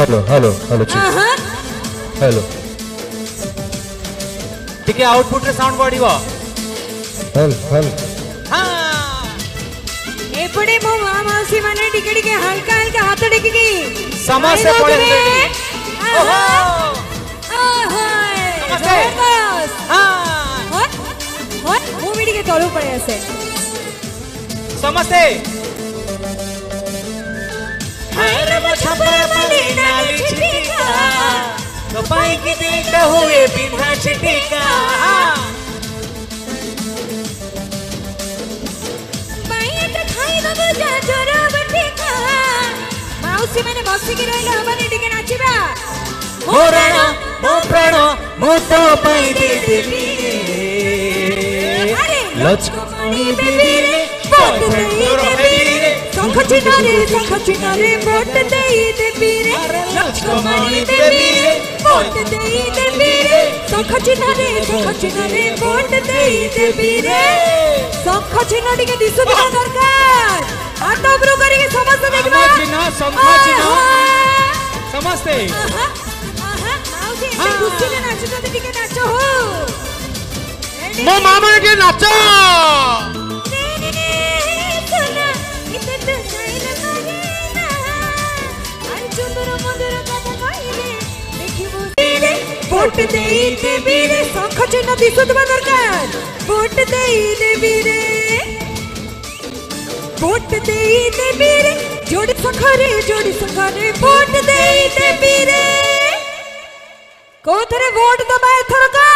Hello hello hello hello टिके output रे sound बढ़िबो hello hello हां एपड़े मो मासी माने टिके टिके हल्का हल्का हाथ टेकी की समस्या पड़े ओहो ओहो नमस्ते हां होय मु मिडी के तळू पड़े आसे समस्ते हाय रे छपरा वाली नाली छिटिका तो पाई की देखा हुए बिना छिटिका बाईटा खाई दबो जा जोरा बटिका माउसी माने बसी के रहले हमारे टिके नाचिबा हो राणा मो प्राण मो तो पाई दे देली लचकमणी बेबी रे बोट दे रे शंख चिनारे बोट दे देबी रे लचकमणी बेबी रे बोट दे देबी रे शंख चिनारे बोट दे देबी रे शंख चिन्ह टिके दिसु दिना दरकार हाथ उपरु करी के समस्त देखबा शंख चिन्ह समस्ते माउसी एते खुशी ले नाचो तो टिके नाचो हो मो मामा के नाचो वोट दे देबी रे शंख चिन्ह दिसु दिना दरकार वोट दे देबी रे वोट दे देबी रे जोड़ी संखरे वोट दे देबी रे कोथरे वोट दबा एथर का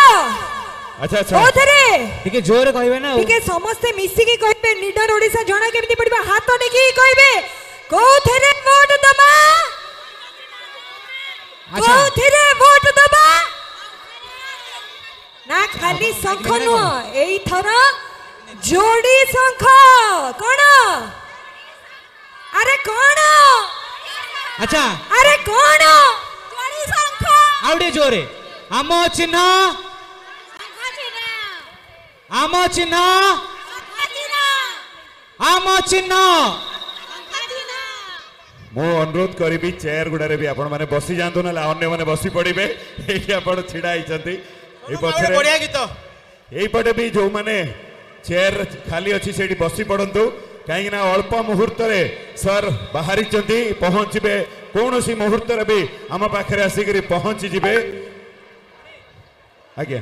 अच्छा अच्छा कोथरे ठीक जोर कहबे ना ठीक समस्त मिसी के कहबे लीडर ओडिसा जणा केमती पड़बा हाथ देखि कहबे कोथरे वोट दबा कोथरे वोट दबा ना खाली शंख नु एई थर जोड़ी शंख कोन अरे कोन अच्छा अरे कोन जोड़ी शंख आउडे जोरे आमो चिन्ह आमो चिन्ह आमो चिन्ह मो अनुरोध करी चेयर गुड़ारे भी आपण माने बसी जांतु ना अन्य माने बसी पड़िबे एठी आपण छिडा आइचंती ए पछरे बढ़िया गीत एई पटे भी जो माने चेयर खाली अछि सेठी बसी पड़ंतु काहे ना अल्प मुहूर्त रे सर बाहरी चंती पहुंचबे कोनोसी मुहूर्त रे भी हम पाखरे आसीकरी पहुंची जिबे आज्ञा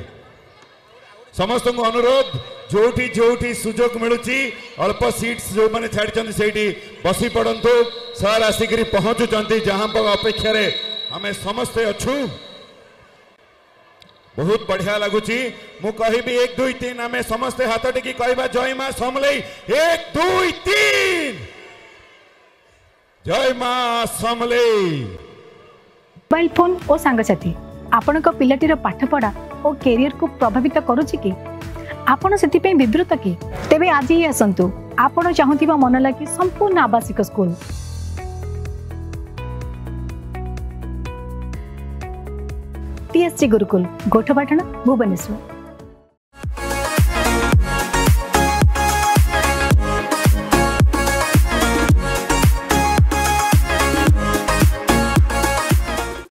समस्त को अनुरोध जोठी जोठी सुजोग मिलुची अल्प सीट्स जो माने छाड़ी चंदी सेठी बसी पड़ंतु सर आसिकरी पहुंचु चंदी जहां पर अपेक्षा रे हमें समस्त अछु बहुत बढ़िया लगुची मु कहिबी 1 2 3 हमें समस्त हाथ टेकी कहबा जय मां समलई 1 2 3 जय मां समलई मोबाइल फोन और सांगसाथी आपण पिलाटीर पाठपढ़ा और कैरियर को प्रभावित करुच्ची कि आपण से विवृत कि तेबे आज ही आसतु आपण चाहूबा मन लगी संपूर्ण आवासिक स्कूल TSG गुरुकुल गोठपाटण भुवनेश्वर।